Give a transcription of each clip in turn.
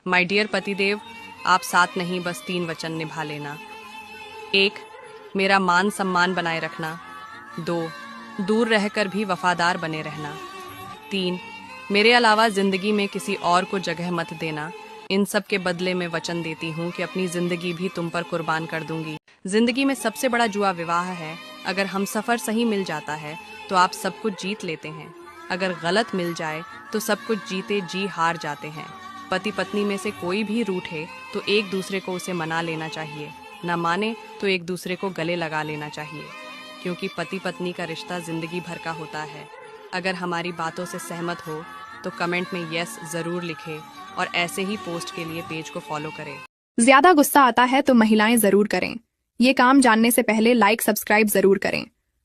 My dear पतिदेव, आप साथ नहीं बस 3 वचन निभा लेना। 1. मेरा मान सम्मान बनाए रखना। 2. दूर रहकर भी वफादार बने रहना। 3. मेरे अलावा जिंदगी में किसी और को जगह मत देना। इन सब के बदले में वचन देती हूँ कि अपनी जिंदगी भी तुम पर कुर्बान कर दूंगी। जिंदगी में सबसे बड़ा जुआ विवाह है। अगर हम सफर सही मिल जाता है तो आप सब कुछ जीत लेते हैं, अगर गलत मिल जाए तो सब कुछ जीते जी हार जाते हैं। पति पत्नी में से कोई भी रूठे तो एक दूसरे को उसे मना लेना चाहिए, न माने तो एक दूसरे को गले लगा लेना चाहिए, क्योंकि पति पत्नी का रिश्ता जिंदगी भर का होता है। अगर हमारी बातों से सहमत हो तो कमेंट में यस जरूर लिखें और ऐसे ही पोस्ट के लिए पेज को फॉलो करें। ज्यादा गुस्सा आता है तो महिलाएं जरूर करें। ये काम जानने से पहले लाइक सब्सक्राइब जरूर करें।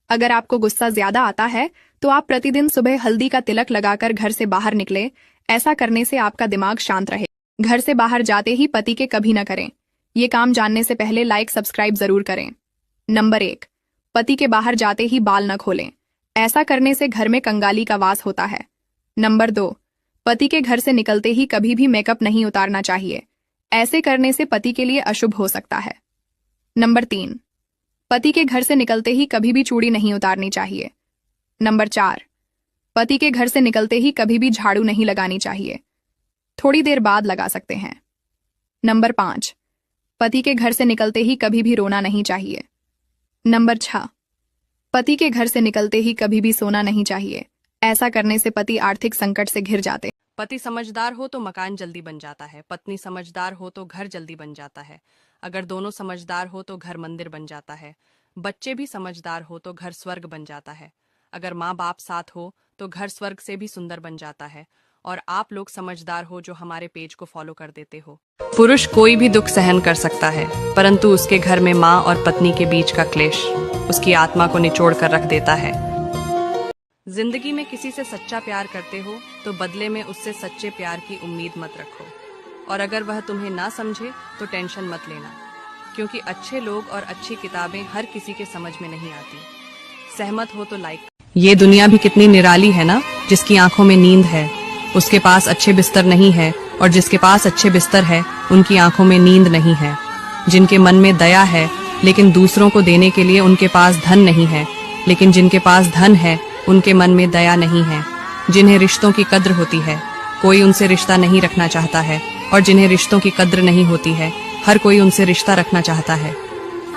अगर आपको गुस्सा ज्यादा आता है तो आप प्रतिदिन सुबह हल्दी का तिलक लगाकर घर से बाहर निकले। ऐसा करने से आपका दिमाग शांत रहे। घर से बाहर जाते ही पति के कभी न करें। ये काम जानने से पहले लाइक सब्सक्राइब जरूर करें। नंबर 1, पति के बाहर जाते ही बाल न खोलें। ऐसा करने से घर में कंगाली का वास होता है। नंबर 2, पति के घर से निकलते ही कभी भी मेकअप नहीं उतारना चाहिए। ऐसे करने से पति के लिए अशुभ हो सकता है। नंबर 3, पति के घर से निकलते ही कभी भी चूड़ी नहीं उतारनी चाहिए। नंबर 4, पति के घर से निकलते ही कभी भी झाड़ू नहीं लगानी चाहिए, थोड़ी देर बाद लगा सकते हैं। नंबर 5, पति के घर से निकलते ही कभी भी रोना नहीं चाहिए। नंबर 6, पति के घर से निकलते ही कभी भी सोना नहीं चाहिए। ऐसा करने से पति आर्थिक संकट से घिर जाते। पति समझदार हो तो मकान जल्दी बन जाता है, पत्नी समझदार हो तो घर जल्दी बन जाता है, अगर दोनों समझदार हो तो घर मंदिर बन जाता है, बच्चे भी समझदार हो तो घर स्वर्ग बन जाता है, अगर माँ बाप साथ हो तो घर स्वर्ग से भी सुंदर बन जाता है, और आप लोग समझदार हो जो हमारे पेज को फॉलो कर देते हो। पुरुष कोई भी दुख सहन कर सकता है, परंतु उसके घर में माँ और पत्नी के बीच का क्लेश उसकी आत्मा को निचोड़ कर रख देता है। जिंदगी में किसी से सच्चा प्यार करते हो तो बदले में उससे सच्चे प्यार की उम्मीद मत रखो, और अगर वह तुम्हें ना समझे तो टेंशन मत लेना, क्योंकि अच्छे लोग और अच्छी किताबें हर किसी के समझ में नहीं आती। सहमत हो तो लाइक। ये दुनिया भी कितनी निराली है ना, जिसकी आंखों में नींद है उसके पास अच्छे बिस्तर नहीं है, और जिसके पास अच्छे बिस्तर है उनकी आंखों में नींद नहीं है। जिनके मन में दया है लेकिन दूसरों को देने के लिए उनके पास धन नहीं है, लेकिन जिनके पास धन है उनके मन में दया नहीं है। जिन्हें रिश्तों की कद्र होती है कोई उनसे रिश्ता नहीं रखना चाहता है, और जिन्हें रिश्तों की कद्र नहीं होती है हर कोई उनसे रिश्ता रखना चाहता है।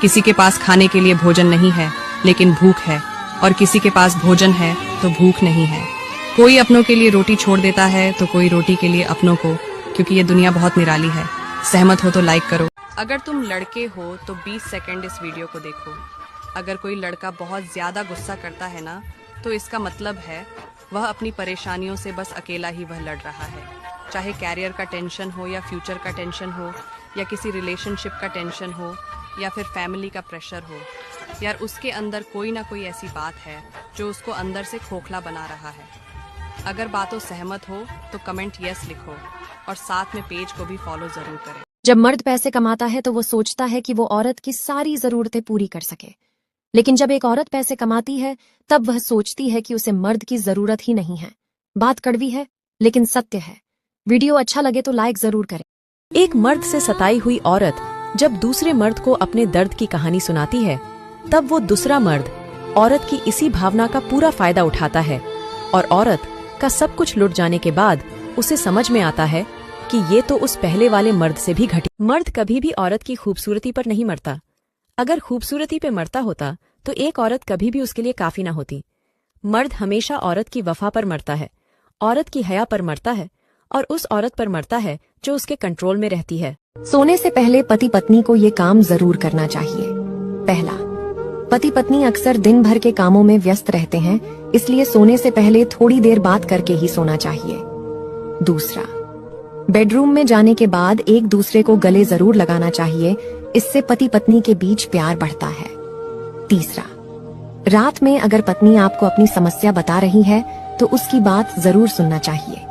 किसी के पास खाने के लिए भोजन नहीं है लेकिन भूख है, और किसी के पास भोजन है तो भूख नहीं है। कोई अपनों के लिए रोटी छोड़ देता है तो कोई रोटी के लिए अपनों को, क्योंकि ये दुनिया बहुत निराली है। सहमत हो तो लाइक करो। अगर तुम लड़के हो तो 20 सेकंड इस वीडियो को देखो। अगर कोई लड़का बहुत ज्यादा गुस्सा करता है ना, तो इसका मतलब है वह अपनी परेशानियों से बस अकेला ही वह लड़ रहा है। चाहे कैरियर का टेंशन हो या फ्यूचर का टेंशन हो, या किसी रिलेशनशिप का टेंशन हो, या फिर फैमिली का प्रेशर हो, यार उसके अंदर कोई ना कोई ऐसी बात है जो उसको अंदर से खोखला बना रहा है। अगर बातों सहमत हो तो कमेंट यस लिखो, और साथ में पेज को भी फॉलो जरूर करें। जब मर्द पैसे कमाता है तो वो सोचता है कि वो औरत की सारी जरूरतें पूरी कर सके, लेकिन जब एक औरत पैसे कमाती है तब वह सोचती है कि उसे मर्द की जरूरत ही नहीं है। बात कड़वी है लेकिन सत्य है। वीडियो अच्छा लगे तो लाइक जरूर करें। एक मर्द से सताई हुई औरत जब दूसरे मर्द को अपने दर्द की कहानी सुनाती है, तब वो दूसरा मर्द औरत की इसी भावना का पूरा फायदा उठाता है, और औरत का सब कुछ लुट जाने के बाद उसे समझ में आता है कि ये तो उस पहले वाले मर्द से भी घटी। मर्द कभी भी औरत की खूबसूरती पर नहीं मरता। अगर खूबसूरती पे मरता होता तो एक औरत कभी भी उसके लिए काफी ना होती। मर्द हमेशा औरत की वफा पर मरता है, औरत की हया पर मरता है, और उस औरत पर मरता है जो उसके कंट्रोल में रहती है। सोने से पहले पति पत्नी को ये काम जरूर करना चाहिए। पहला, पति पत्नी अक्सर दिन भर के कामों में व्यस्त रहते हैं, इसलिए सोने से पहले थोड़ी देर बात करके ही सोना चाहिए। दूसरा, बेडरूम में जाने के बाद एक दूसरे को गले जरूर लगाना चाहिए, इससे पति पत्नी के बीच प्यार बढ़ता है। तीसरा, रात में अगर पत्नी आपको अपनी समस्या बता रही है तो उसकी बात जरूर सुनना चाहिए।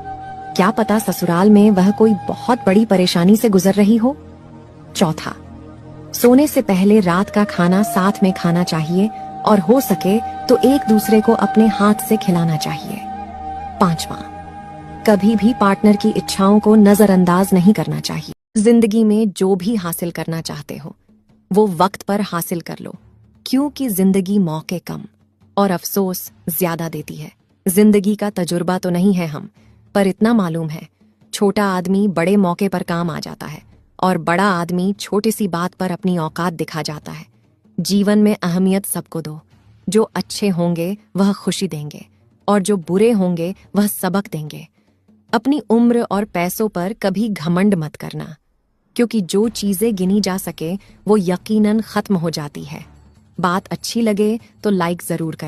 क्या पता ससुराल में वह कोई बहुत बड़ी परेशानी से गुजर रही हो। चौथा, सोने से पहले रात का खाना साथ में खाना चाहिए, और हो सके तो एक दूसरे को अपने हाथ से खिलाना चाहिए। पांचवा, कभी भी पार्टनर की इच्छाओं को नजरअंदाज नहीं करना चाहिए। जिंदगी में जो भी हासिल करना चाहते हो वो वक्त पर हासिल कर लो, क्योंकि जिंदगी मौके कम और अफसोस ज्यादा देती है। जिंदगी का तजुर्बा तो नहीं है हम, पर इतना मालूम है छोटा आदमी बड़े मौके पर काम आ जाता है और बड़ा आदमी छोटी सी बात पर अपनी औकात दिखा जाता है। जीवन में अहमियत सबको दो, जो अच्छे होंगे वह खुशी देंगे और जो बुरे होंगे वह सबक देंगे। अपनी उम्र और पैसों पर कभी घमंड मत करना, क्योंकि जो चीजें गिनी जा सके वो यकीनन खत्म हो जाती है। बात अच्छी लगे तो लाइक जरूर करें।